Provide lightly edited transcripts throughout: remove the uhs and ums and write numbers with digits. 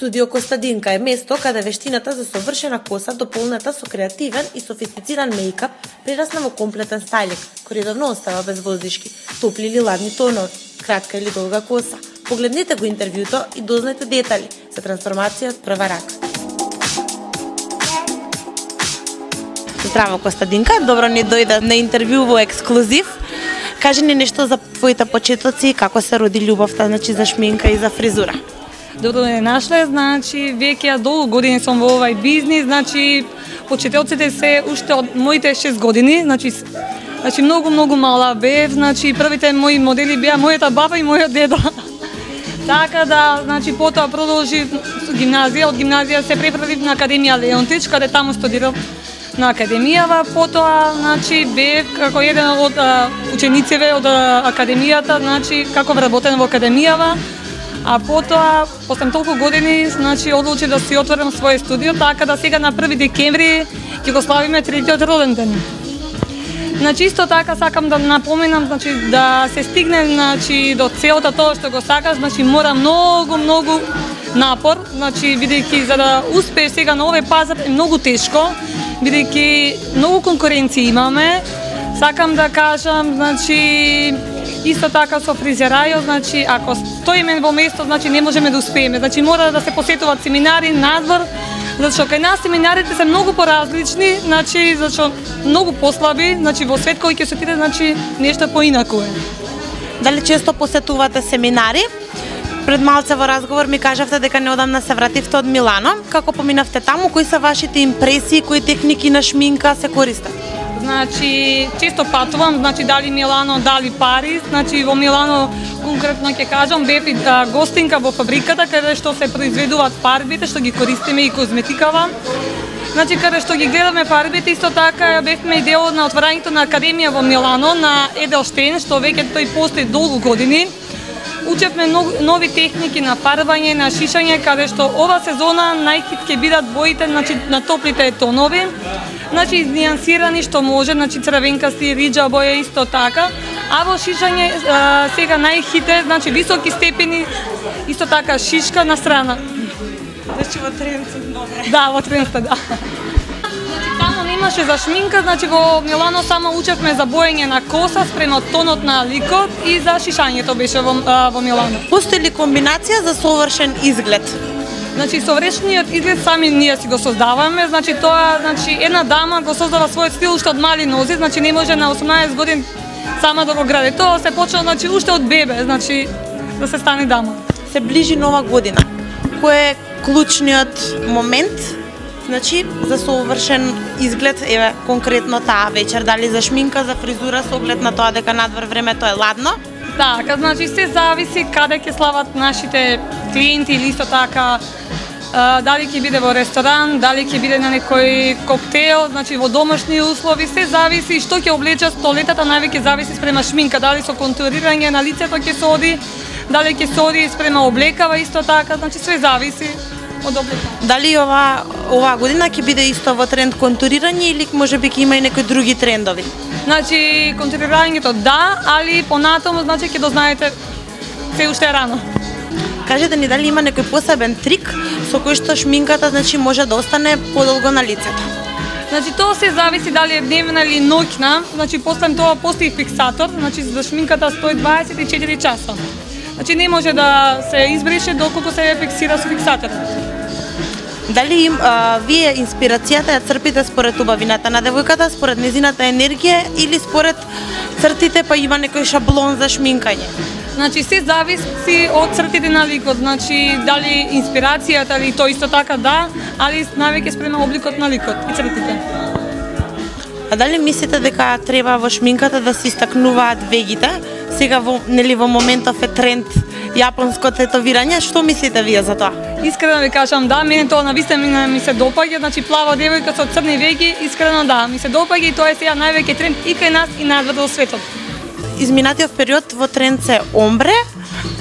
Студио Костадинка е место каде вештината за совршена коса дополната со креативен и софистициран мејкап прерасна во комплетен стајлинг, кој редовно остава без воздишки, топли или ладни тонови, кратка или долга коса. Погледнете го интервјуто и дознајте детали за трансформација од прва рака. Здраво, Костадинка, добро ни дојде на интервју во ексклузив. Кажи ни нешто за твоите почетоци и како се роди љубовта за шминка и за фризура. Добро ме нашле, веќе долго години сум во овај бизнис, почетоците се уште од моите 6 години, многу мала бев, првите мои модели беа мојата баба и мојот дедо. Така да, потоа продолжи со гимназија, од гимназија се преправив на Академија Леонтич, каде таму студирав на Академијава, потоа бев како еден од учениците од Академијата, како вработен во Академијава. А потоа, после толку години, одлучи да си отворам своје студио, така да сега на 1 декември ќе го славиме третиот роден ден. Исто така сакам да напоменам, да се стигне до целото тоа што го сакаш, мора многу напор, бидејќи за да успееш сега на овој пазар е многу тешко, бидејќи многу конкуренција имаме. Сакам да кажам, исто така со фризерајот, ако стоиме во место, не можеме да успееме. Мора да се посетуваат семинари надвор, зашто кај нас семинарите се многу поразлични, зашто многу послаби, во свет кој ќе се отиде, нешто поинаку е. Дали често посетувате семинари? Пред малце во разговор ми кажавте дека неодамна се вративте од Милано. Како поминавте таму? Кои се вашите импресии, кои техники на шминка се користат? Често патувам, дали Милано, дали Париз. Во Милано, конкретно ќе кажам, бев и гостинка во фабриката, каде што се произведуваат фарбите, што ги користиме и козметикава. Каде што ги гледаме фарбите, исто така бевме и дел на отворањето на Академија во Милано, на Еделштейн, што веќе тој постои долго години. Учевме нови техники на фарбање, на шишање, каде што ова сезона најхит ќе бидат боите на топлите тонови. Изнијансирани што може, црвенкасти, риџа боја исто така. А во шишање сега најхите, високи степени, исто така шишка на страна. Во тренци, добре. Да, во тренци, да. Таму немаше за шминка, во Милано само учевме за боење на коса спрема тонот на ликот и за шишањето беше во Милано. Постои ли комбинација за совршен изглед? Совршениот изглед сами ние си го создаваме, тоа, една дама го создава својот стил уште од мали нози, не може на 18 години сама да го гради. Тоа се почна, уште од бебе, да се стане дама. Се ближи нова година. Кој е клучниот момент, за совршен изглед, конкретно таа вечер, дали за шминка, за фризура, со оглед на тоа дека надвор времето е ладно? Така, се зависи каде ќе слават нашите клиенти или исто така дали ќе биде во ресторан, дали ќе биде на некој коктейл, во домашни услови, се зависи што ќе облечат. Столетата највеќе зависи спрема шминка, дали со контурирање на лицето ќе се оди, дали ќе се оди спрема облекава исто така, све зависи од облека. Дали оваа година ќе биде исто во тренд контурирање или можеби ќе има и некои други трендови? Контурирањето да, али понатаму ќе дознаете се уште рано. Кажете ни дали има некој посебен трик со кој што шминката може да остане подолго на лицето? Тоа се зависи дали е дневна или ноќна. После тоа постои фиксатор, за шминката стои 24 часа. Не може да се избрише доколку се фиксира со фиксатор. Дали вие инспирацијата ја црпите според убавината на девојката, според незината енергија или според цртите, па има некој шаблон за шминкање? Се зависи од цртите на ликот, дали инспирацијата или тоа исто така да, али навеќе спрема обликот на ликот и цртите. А дали мислите дека треба во шминката да се истакнуваат вегите? Сега во моментов е тренд јапонско тетовирање, што мислите вие за тоа? Искрено ви кажам да, мене тоа навистина ми се допаѓа, плава девојка со црни веги, искрено да, ми се допаѓа и тоа е сега највеќе тренд и кај нас и надвор во светот. Изминатиот период во тренд се омбре,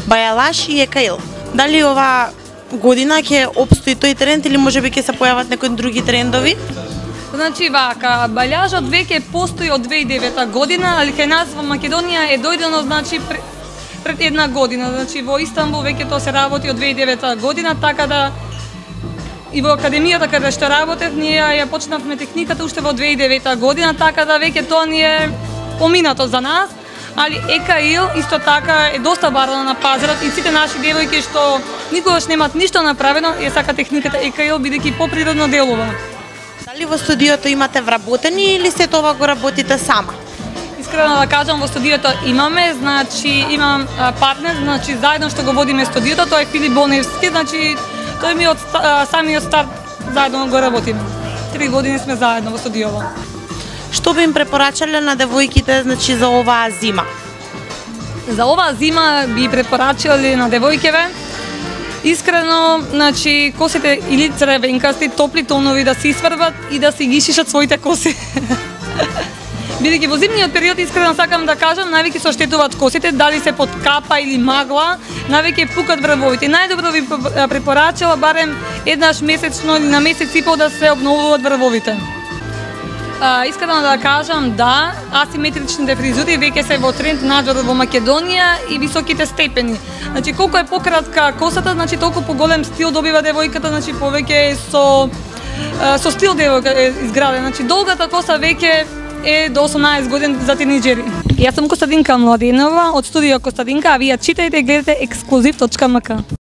бајалаш и екаил. Дали ова година ќе опстои тој тренд или можеби ќе се појават некои други трендови? Бајалажот веќе постои од 2009 година, али кај нас во Македонија е дојдено, пред една година. Во Истанбул веќе тоа се работи од 2009 година, така да и во академијата каде што работев, ние ја почнавме техниката уште во 2009 година, така да веќе тоа ни е поминато за нас. Али ЕКИЛ исто така е доста барана на пазарот и сите наши девојки што никогаш немаат ништо направено, ја сака техниката ЕКИЛ бидејќи поприродно делува. Дали во студиото имате вработени или се тоа го работите сама? Искрено да кажам, во студиото имаме, значи имам партнер, значи заедно што го водиме студиото, тоа е Филип Боневски, значи тој ми од самиот старт заедно го работиме. 3 години сме заедно во студиото. Што би им препорачале на девојките, значи за оваа зима? За оваа зима би препорачале на девојкеве искрено, значи косите или црвенкасти, топли тонови да се сврбат и да си ги шишат своите коси. Бидејќи во зимниот период искрено сакам да кажам, највеќе се оштетуваат косите, дали се под капа или магла, највеќе пукат врвовите. Најдобро би препорачала барем еднаш месечно или на месец и пол да се обновуваат врвовите. Искрено да кажам, да, асиметричните фризури веќе се во тренд надвор во Македонија и високите степени. Значи колку е пократка косата, значи толку поголем стил добива девојката, значи повеќе со стил девојка е изградена. Значи долгата коса веќе е до 18 години за тинејџери. Јас сум Костадинка Младенова од студио Костадинка, а вие читајте и гледате ексклузив.мк.